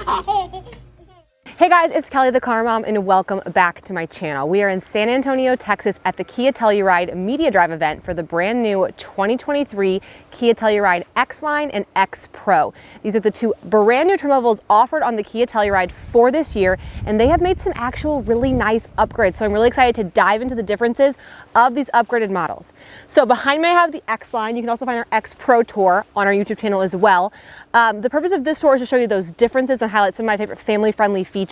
Hey guys, it's Kelly the Car Mom and welcome back to my channel. We are in San Antonio, Texas at the Kia Telluride Media Drive event for the brand new 2023 Kia Telluride X-Line and X Pro. These are the two brand new trim levels offered on the Kia Telluride for this year, and they have made some actual really nice upgrades. So I'm really excited to dive into the differences of these upgraded models. So behind me I have the X-Line. You can also find our X Pro tour on our YouTube channel as well. The purpose of this tour is to show you those differences and highlight some of my favorite family-friendly features.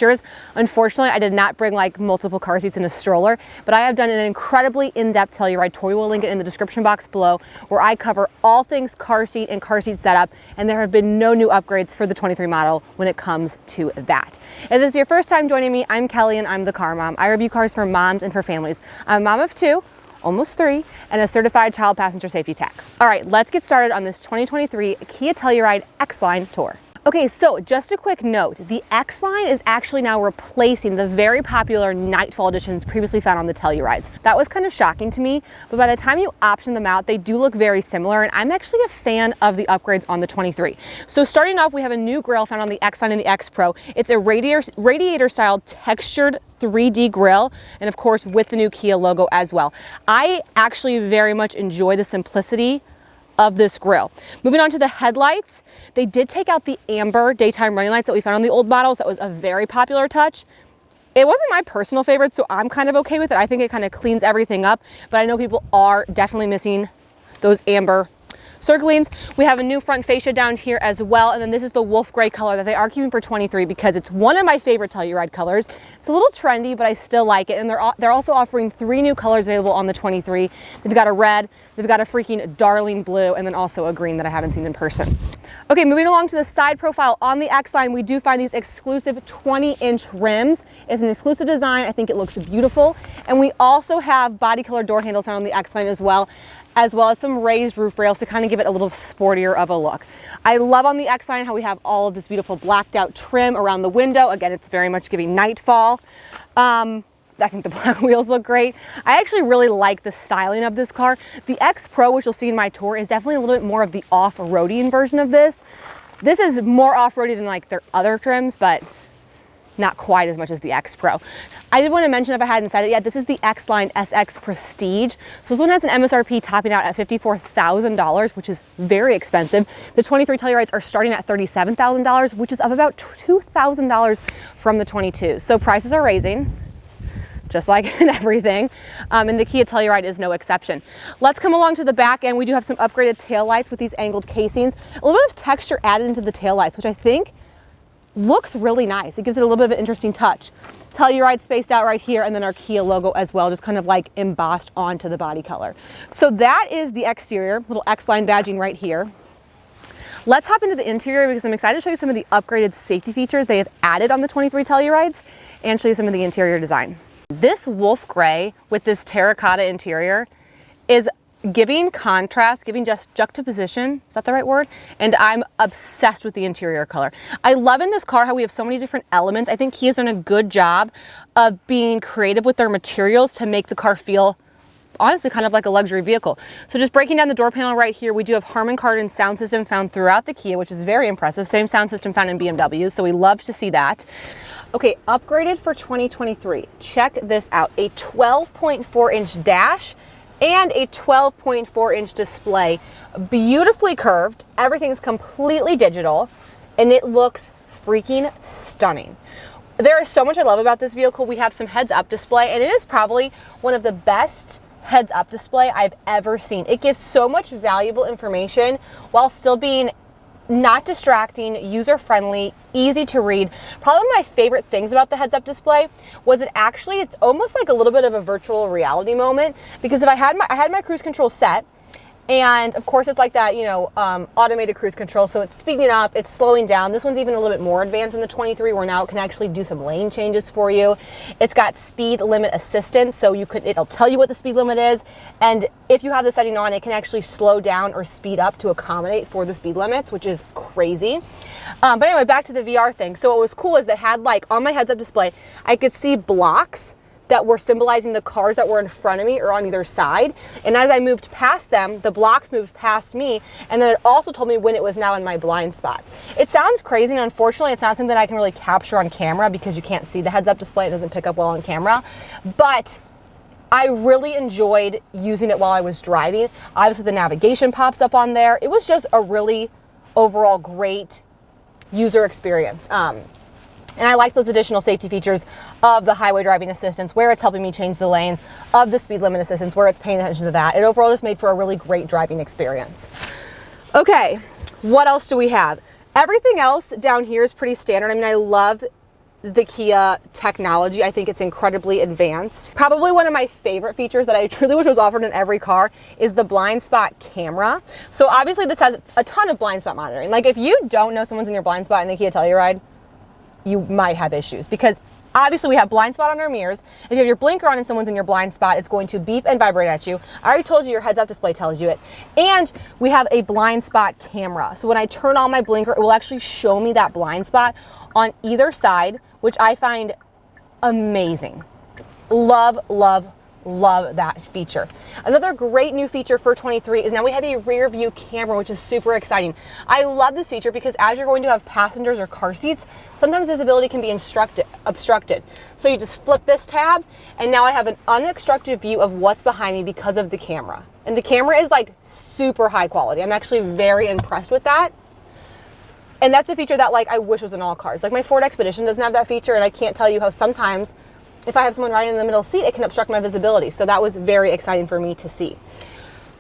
Unfortunately, I did not bring like multiple car seats in a stroller, but I have done an incredibly in-depth Telluride tour. We will link it in the description box below, where I cover all things car seat and car seat setup, and there have been no new upgrades for the 23 model when it comes to that. If this is your first time joining me, I'm Kelly and I'm the Car Mom. I review cars for moms and for families. I'm a mom of two, almost three, and a certified child passenger safety tech. All right, let's get started on this 2023 Kia Telluride X-Line tour. Okay, so just a quick note, the X-Line is actually now replacing the very popular Nightfall editions previously found on the Tellurides. That was kind of shocking to me, but by the time you option them out, they do look very similar, and I'm actually a fan of the upgrades on the 23. So starting off, we have a new grille found on the X-Line and the X Pro. It's a radiator style textured 3D grille, and of course with the new Kia logo as well. I actually very much enjoy the simplicity of this grille. Moving on to the headlights, they did take out the amber daytime running lights that we found on the old models. That was a very popular touch. It wasn't my personal favorite, so I'm kind of okay with it. I think it kind of cleans everything up, but I know people are definitely missing those amber circlings. We have a new front fascia down here as well, and then this is the wolf gray color that they are keeping for 23 because it's one of my favorite Telluride colors. It's a little trendy, but I still like it, and they're also offering 3 new colors available on the 23. They've got a red, they've got a freaking darling blue, and then also a green that I haven't seen in person. Okay, moving along to the side profile on the X-Line, we do find these exclusive 20-inch rims. It's an exclusive design. I think it looks beautiful, and we also have body color door handles found on the X-Line as well as some raised roof rails to kind of give it a little sportier of a look. I love on the X-Line how we have all of this beautiful blacked out trim around the window. Again, it's very much giving Nightfall. I think the black wheels look great. I actually really like the styling of this car. The X Pro, which you'll see in my tour, is definitely a little bit more of the off-roading version of this. This is more off-roady than like their other trims, but not quite as much as the X Pro. I did want to mention, if I hadn't said it yet, this is the X-Line SX Prestige. So this one has an MSRP topping out at $54,000, which is very expensive. The 23 Tellurides are starting at $37,000, which is up about $2,000 from the 22. So prices are raising, just like in everything, and the Kia Telluride is no exception. Let's come along to the back end. We do have some upgraded taillights with these angled casings. A little bit of texture added into the taillights, which I think looks really nice. It gives it a little bit of an interesting touch. Telluride spaced out right here, and then our Kia logo as well, just kind of like embossed onto the body color. So that is the exterior, little X-Line badging right here. Let's hop into the interior because I'm excited to show you some of the upgraded safety features they have added on the 23 Tellurides and show you some of the interior design. This wolf gray with this terracotta interior is giving contrast, giving just juxtaposition, is that the right word? And I'm obsessed with the interior color. I love in this car how we have so many different elements. I think Kia's done a good job of being creative with their materials to make the car feel honestly kind of like a luxury vehicle. So just breaking down the door panel right here, we do have Harman Kardon sound system found throughout the Kia, which is very impressive. Same sound system found in BMW, so we love to see that. Okay, upgraded for 2023. Check this out, a 12.4-inch dash and a 12.4-inch display, beautifully curved. Everything's completely digital, and it looks freaking stunning. There is so much I love about this vehicle. We have some heads-up display, and it is probably one of the best heads-up display I've ever seen. It gives so much valuable information while still being not distracting, user-friendly, easy to read. Probably one of my favorite things about the heads-up display was it's almost like a little bit of a virtual reality moment, because if I had my cruise control set, and of course it's like that, automated cruise control, so it's speeding up, it's slowing down. This one's even a little bit more advanced than the 23, where now it can actually do some lane changes for you. It's got speed limit assistance, so it'll tell you what the speed limit is, and if you have the setting on, it can actually slow down or speed up to accommodate for the speed limits, which is crazy. But anyway, back to the VR thing. So what was cool is that on my heads-up display, I could see blocks that were symbolizing the cars that were in front of me or on either side. And as I moved past them, the blocks moved past me, and then it also told me when it was now in my blind spot. It sounds crazy, and unfortunately it's not something that I can really capture on camera because you can't see the heads-up display. It doesn't pick up well on camera, but I really enjoyed using it while I was driving. Obviously the navigation pops up on there. It was just a really overall great user experience. And I like those additional safety features of the highway driving assistance, where it's helping me change the lanes, of the speed limit assistance, where it's paying attention to that. It overall just made for a really great driving experience. Okay, what else do we have? Everything else down here is pretty standard. I mean, I love the Kia technology. I think it's incredibly advanced. Probably one of my favorite features that I truly wish was offered in every car is the blind spot camera. So obviously this has a ton of blind spot monitoring. Like if you don't know someone's in your blind spot in the Kia Telluride, you might have issues, because obviously we have blind spot on our mirrors. If you have your blinker on and someone's in your blind spot, it's going to beep and vibrate at you. I already told you your heads up display tells you it. And we have a blind spot camera. So when I turn on my blinker, it will actually show me that blind spot on either side, which I find amazing. Love, love, love that feature. Another great new feature for 23 is now we have a rear view camera, which is super exciting. I love this feature because as you're going to have passengers or car seats, sometimes visibility can be obstructed. So you just flip this tab, and now I have an unobstructed view of what's behind me because of the camera. And the camera is like super high quality. I'm actually very impressed with that. And that's a feature that like I wish was in all cars. Like my Ford Expedition doesn't have that feature, and I can't tell you how sometimes if I have someone riding in the middle seat, it can obstruct my visibility. So that was very exciting for me to see.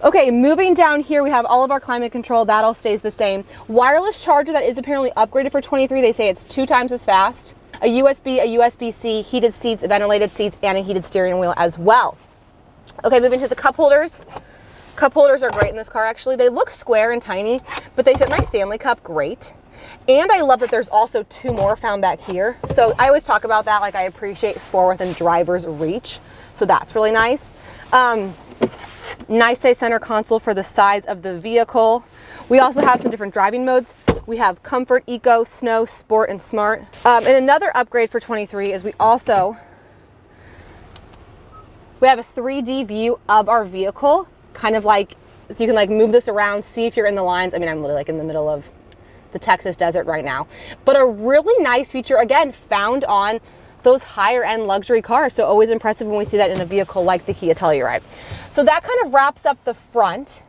Okay, moving down here, we have all of our climate control. That all stays the same. Wireless charger that is apparently upgraded for 23. They say it's 2 times as fast. A USB, a USB-C, heated seats, ventilated seats, and a heated steering wheel as well. Okay, moving to the cup holders. Cup holders are great in this car, actually. They look square and tiny, but they fit my Stanley Cup great. And I love that there's also 2 more found back here. So I always talk about that, like I appreciate 4 within driver's reach. So that's really nice. Nice size center console for the size of the vehicle. We also have some different driving modes. We have Comfort, Eco, Snow, Sport, and Smart. And another upgrade for 23 is we have a 3D view of our vehicle, kind of like, so you can like move this around, see if you're in the lines. I mean, I'm literally like in the middle of the Texas desert right now, but a really nice feature, again, found on those higher end luxury cars. So always impressive when we see that in a vehicle like the Kia Telluride. So that kind of wraps up the front.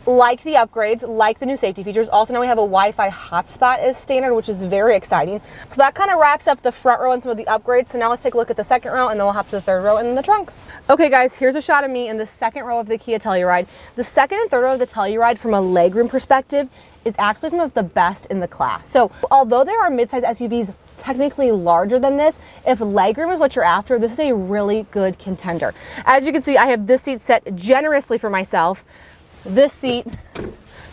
Like the upgrades, like the new safety features. Also now we have a Wi-Fi hotspot as standard, which is very exciting. So that kind of wraps up the front row and some of the upgrades. So now let's take a look at the second row, and then we'll hop to the third row and then the trunk. Okay guys, here's a shot of me in the second row of the Kia Telluride. The second and third row of the Telluride from a legroom perspective is actually some of the best in the class. So although there are midsize SUVs technically larger than this, if legroom is what you're after, this is a really good contender. As you can see, I have this seat set generously for myself. This seat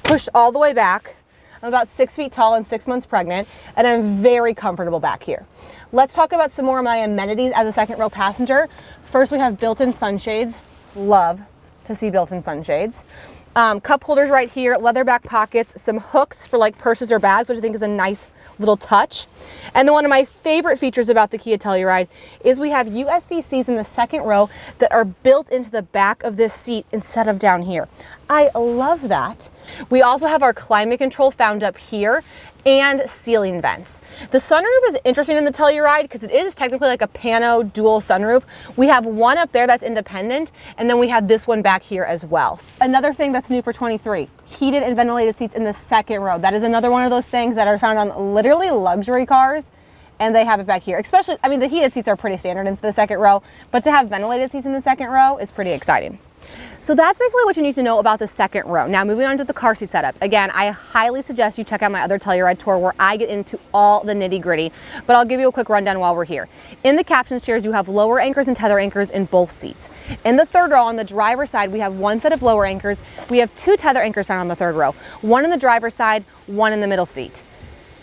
pushed all the way back. I'm about 6 feet tall and 6 months pregnant, and I'm very comfortable back here. Let's talk about some more of my amenities as a second row passenger. First, we have built-in sunshades. Love to see built-in sunshades. Cup holders right here, leather back pockets, some hooks for like purses or bags, which I think is a nice little touch. And then one of my favorite features about the Kia Telluride is we have USB-Cs in the second row that are built into the back of this seat instead of down here. I love that. We also have our climate control found up here and ceiling vents. The sunroof is interesting in the Telluride because it is technically like a pano dual sunroof. We have one up there that's independent, and then we have this one back here as well. Another thing that's new for 23, heated and ventilated seats in the second row. That is another one of those things that are found on literally luxury cars, and they have it back here. Especially, I mean, the heated seats are pretty standard in the second row, but to have ventilated seats in the second row is pretty exciting. So that's basically what you need to know about the second row. Now moving on to the car seat setup. Again, I highly suggest you check out my other Telluride tour where I get into all the nitty gritty, but I'll give you a quick rundown while we're here. In the captain's chairs, you have lower anchors and tether anchors in both seats. In the third row on the driver's side, we have one set of lower anchors. We have 2 tether anchors found on the third row, one in the driver's side, one in the middle seat.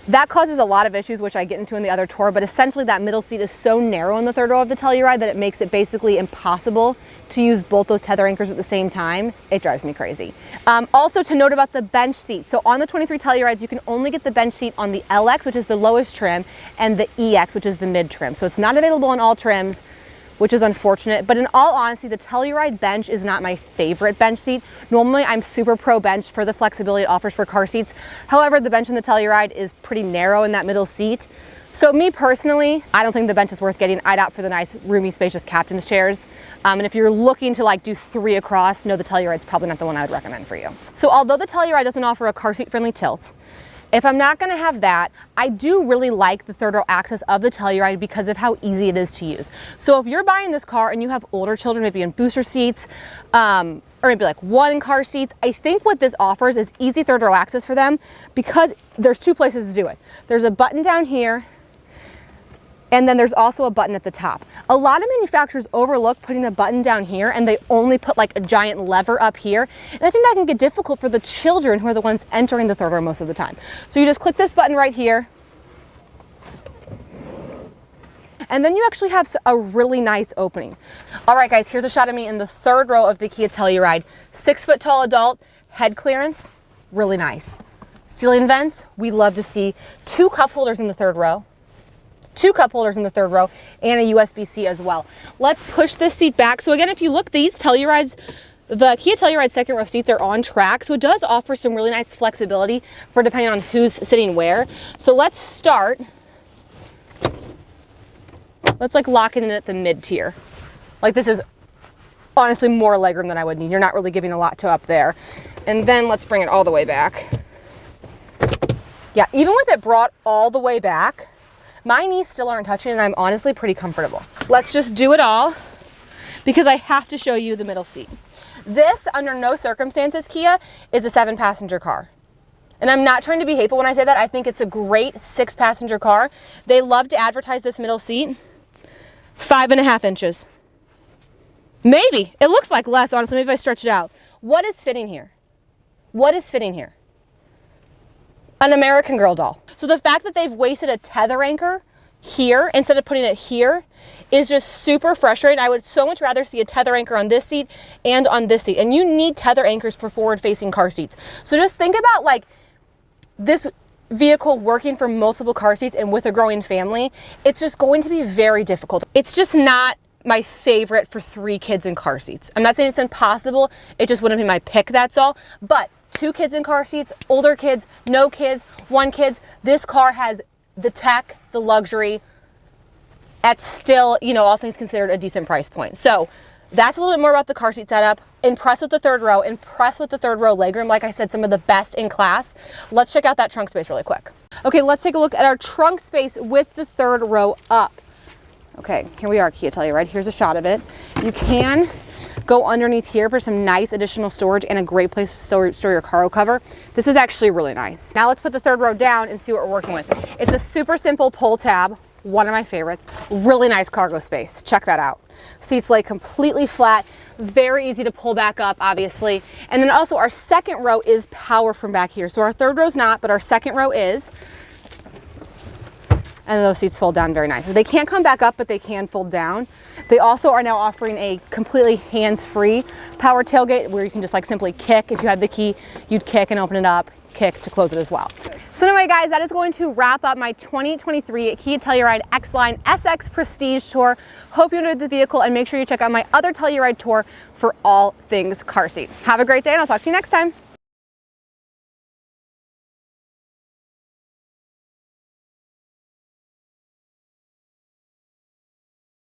That causes a lot of issues, which I get into in the other tour, but essentially that middle seat is so narrow in the third row of the Telluride that it makes it basically impossible to use both those tether anchors at the same time. It drives me crazy. Also to note about the bench seat. So on the 23 Tellurides, you can only get the bench seat on the LX, which is the lowest trim, and the EX, which is the mid trim. So it's not available on all trims, which is unfortunate. But in all honesty, the Telluride bench is not my favorite bench seat. Normally, I'm super pro bench for the flexibility it offers for car seats. However, the bench in the Telluride is pretty narrow in that middle seat. So me personally, I don't think the bench is worth getting. I'd opt for the nice, roomy, spacious captain's chairs. And if you're looking to like do 3 across, no, the Telluride's probably not the one I would recommend for you. So although the Telluride doesn't offer a car seat friendly tilt, if I'm not gonna have that, I do really like the third row access of the Telluride because of how easy it is to use. So if you're buying this car and you have older children, maybe in booster seats, or maybe like 1 car seats, I think what this offers is easy third row access for them because there's 2 places to do it. There's a button down here, and then there's also a button at the top. A lot of manufacturers overlook putting a button down here and they only put like a giant lever up here. And I think that can get difficult for the children who are the ones entering the third row most of the time. So you just click this button right here. And then you actually have a really nice opening. All right guys, here's a shot of me in the third row of the Kia Telluride. 6 foot tall adult, head clearance, really nice. Ceiling vents, we love to see. 2 cup holders in the third row. 2 cup holders in the third row and a USB-C as well. Let's push this seat back. So again, if you look, these Tellurides, the Kia Telluride second row seats are on track. So it does offer some really nice flexibility for depending on who's sitting where. So let's start. Let's like lock it in at the mid tier. Like this is honestly more legroom than I would need. You're not really giving a lot to up there. And then let's bring it all the way back. Yeah, even with it brought all the way back, my knees still aren't touching and I'm honestly pretty comfortable. Let's just do it all because I have to show you the middle seat. This, under no circumstances, Kia, is a 7-passenger car. And I'm not trying to be hateful when I say that. I think it's a great 6-passenger car. They love to advertise this middle seat. 5.5 inches. Maybe. It looks like less, honestly. Maybe if I stretch it out. What is fitting here? What is fitting here? An American Girl doll. So the fact that they've wasted a tether anchor here instead of putting it here is just super frustrating. I would so much rather see a tether anchor on this seat and on this seat. And you need tether anchors for forward-facing car seats. So just think about like this vehicle working for multiple car seats and with a growing family. It's just going to be very difficult. It's just not my favorite for 3 kids in car seats. I'm not saying it's impossible. It just wouldn't be my pick, that's all. But 2 kids in car seats, older kids, no kids, 1 kid. This car has the tech, the luxury, at still, you know, all things considered, a decent price point. So that's a little bit more about the car seat setup. Impressed with the third row, impressed with the third row legroom. Like I said, some of the best in class. Let's check out that trunk space really quick. Okay, let's take a look at our trunk space with the third row up. Okay, here we are, Kia Telluride. Here's a shot of it. You can go underneath here for some nice additional storage and a great place to store your cargo cover. This is actually really nice. Now let's put the third row down and see what we're working with. It's a super simple pull tab, one of my favorites. Really nice cargo space. Check that out. Seats lay completely flat, very easy to pull back up, obviously. And then also our second row is power from back here. So our third row's not, but our second row is. And those seats fold down very nicely. They can't come back up, but they can fold down. They also are now offering a completely hands-free power tailgate where you can just like simply kick. If you had the key, you'd kick and open it up, kick to close it as well. So anyway, guys, that is going to wrap up my 2023 Kia Telluride X-Line SX Prestige Tour. Hope you enjoyed the vehicle and make sure you check out my other Telluride tour for all things car seat. Have a great day and I'll talk to you next time.